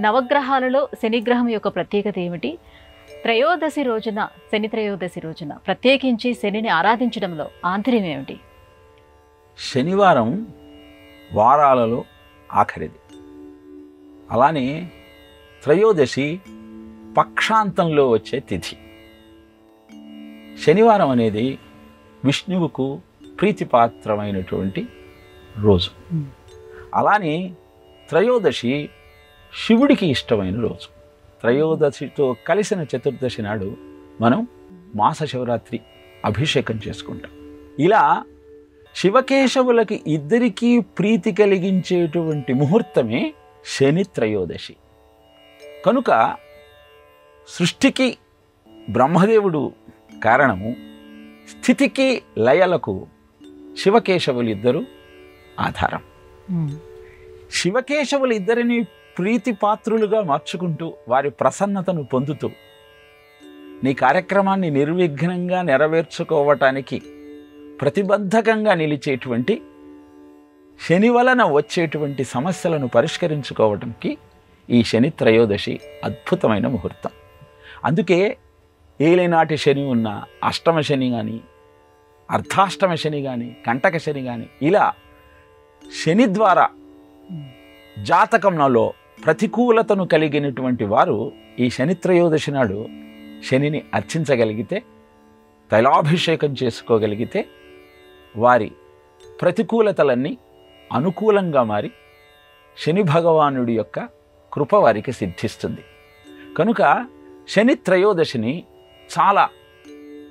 నవగ్రహాలలో శనిగ్రహం యొక్క ప్రత్యేకత ఏమిటి? త్రయోదశి రోజున, శని త్రయోదశి రోజున ప్రత్యేకించి శనిని ఆరాధించడంలో ఆంతర్యం ఏమిటి? శనివారం వారాలలో ఆఖరిది. అలానే త్రయోదశి పక్షాంతంలో వచ్చే తిథి. శనివారం అనేది విష్ణువుకు ప్రీతిపాత్రమైనటువంటి రోజు. అలానే త్రయోదశి శివుడికి ఇష్టమైన రోజు. త్రయోదశితో కలిసిన చతుర్దశి నాడు మనం మాస శివరాత్రి అభిషేకం చేసుకుంటాం. ఇలా శివకేశవులకి ఇద్దరికీ ప్రీతి కలిగించేటువంటి ముహూర్తమే శని త్రయోదశి. కనుక సృష్టికి బ్రహ్మదేవుడు కారణము, స్థితికి లయలకు శివకేశవులు ఇద్దరు ఆధారం. శివకేశవులు ఇద్దరిని ప్రీతిపాత్రులుగా మార్చుకుంటూ వారి ప్రసన్నతను పొందుతూ నీ కార్యక్రమాన్ని నిర్విఘ్నంగా నెరవేర్చుకోవటానికి ప్రతిబంధకంగా నిలిచేటువంటి, శని వలన వచ్చేటువంటి సమస్యలను పరిష్కరించుకోవటానికి ఈ శని త్రయోదశి అద్భుతమైన ముహూర్తం. అందుకే ఏలినాటి శని ఉన్న అష్టమ శని కానీ, అర్ధాష్టమ శని కానీ, కంటక శని కానీ, ఇలా శని ద్వారా జాతకంలో ప్రతికూలతను కలిగినటువంటి వారు ఈ శని త్రయోదశి నాడు శనిని అర్చించగలిగితే, తైలాభిషేకం చేసుకోగలిగితే వారి ప్రతికూలతలన్నీ అనుకూలంగా మారి శని భగవానుడి యొక్క కృప వారికి సిద్ధిస్తుంది. కనుక శని త్రయోదశిని చాలా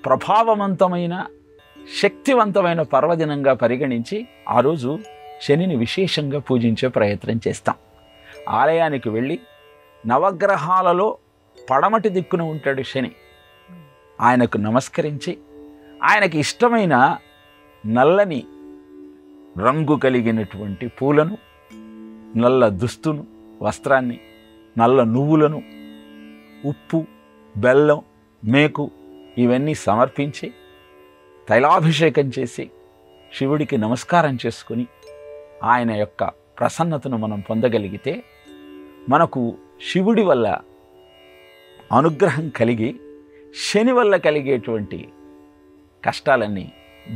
ప్రభావవంతమైన, శక్తివంతమైన పర్వదినంగా పరిగణించి ఆ రోజు శనిని విశేషంగా పూజించే ప్రయత్నం చేస్తాం. ఆలయానికి వెళ్ళి నవగ్రహాలలో పడమటి దిక్కున ఉంటాడు శని. ఆయనకు నమస్కరించి ఆయనకి ఇష్టమైన నల్లని రంగు కలిగినటువంటి పూలను, నల్ల దుస్తును, వస్త్రాన్ని, నల్ల నువ్వులను, ఉప్పు, బెల్లం, మేకు ఇవన్నీ సమర్పించి తైలాభిషేకం చేసి శివుడికి నమస్కారం చేసుకుని ఆయన యొక్క ప్రసన్నతను మనం పొందగలిగితే మనకు శివుడి వల్ల అనుగ్రహం కలిగి శని వల్ల కలిగేటువంటి కష్టాలన్నీ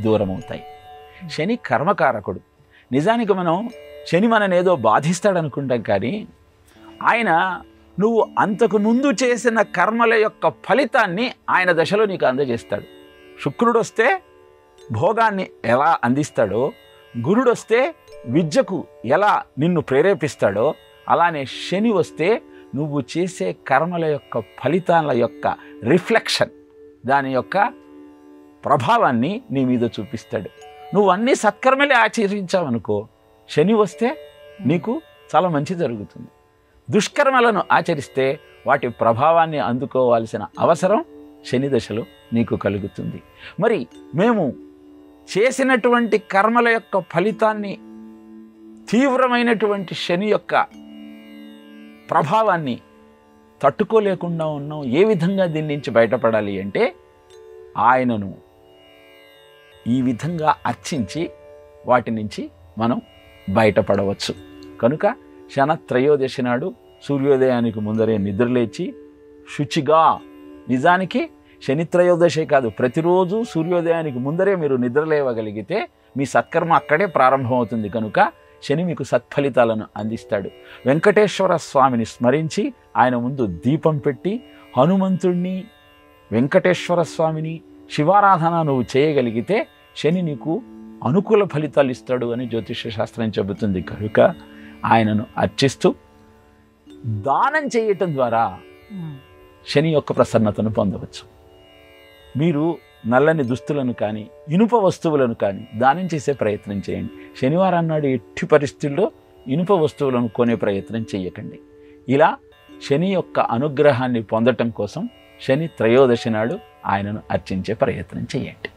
దూరమవుతాయి. శని కర్మకారకుడు. నిజానికి మనం శని మననేదో బాధిస్తాడనుకుంటాం, కానీ ఆయన నువ్వు అంతకు ముందు చేసిన కర్మల యొక్క ఫలితాన్ని ఆయన దశలో నీకు అందజేస్తాడు. శుక్రుడు వస్తే భోగాన్ని ఎలా అందిస్తాడో, గురుడు వస్తే విద్యకు ఎలా నిన్ను ప్రేరేపిస్తాడో, అలానే శని వస్తే నువ్వు చేసే కర్మల యొక్క ఫలితాల యొక్క రిఫ్లెక్షన్, దాని యొక్క ప్రభావాన్ని నీ మీద చూపిస్తాడు. నువ్వు అన్ని సత్కర్మలే ఆచరించావనుకో, శని వస్తే నీకు చాలా మంచి జరుగుతుంది. దుష్కర్మలను ఆచరిస్తే వాటి ప్రభావాన్ని అందుకోవాల్సిన అవసరం శని దశలో నీకు కలుగుతుంది. మరి మేము చేసినటువంటి కర్మల యొక్క ఫలితాన్ని, తీవ్రమైనటువంటి శని యొక్క ప్రభావాన్ని తట్టుకోలేకుండా ఉన్నాం. ఏ విధంగా దీని నుంచి బయటపడాలి అంటే ఆయనను ఈ విధంగా అర్చించి వాటి నుంచి మనం బయటపడవచ్చు. కనుక శన త్రయోదశి నాడు సూర్యోదయానికి ముందరే నిద్రలేచి శుచిగా, నిజానికి శని త్రయోదశి కాదు, ప్రతిరోజు సూర్యోదయానికి ముందరే మీరు నిద్రలేవగలిగితే మీ సత్కర్మ అక్కడే ప్రారంభమవుతుంది. కనుక శని మీకు సత్ఫలితాలను అందిస్తాడు. వెంకటేశ్వర స్వామిని స్మరించి ఆయన ముందు దీపం పెట్టి హనుమంతుణ్ణి, వెంకటేశ్వర స్వామిని, శివారాధన నువ్వు చేయగలిగితే శని నీకు అనుకూల ఫలితాలు ఇస్తాడు అని జ్యోతిష శాస్త్రం చెబుతుంది. కనుక ఆయనను అర్చిస్తూ దానం చేయటం ద్వారా శని యొక్క ప్రసన్నతను పొందవచ్చు. మీరు నల్లని దుస్తులను కానీ, ఇనుప వస్తువులను కానీ దానం చేసే ప్రయత్నం చేయండి. శనివారం నాడు ఎట్టి పరిస్థితుల్లో ఇనుప వస్తువులను కొనే ప్రయత్నం చేయకండి. ఇలా శని యొక్క అనుగ్రహాన్ని పొందటం కోసం శని త్రయోదశి నాడు ఆయనను అర్చించే ప్రయత్నం చేయండి.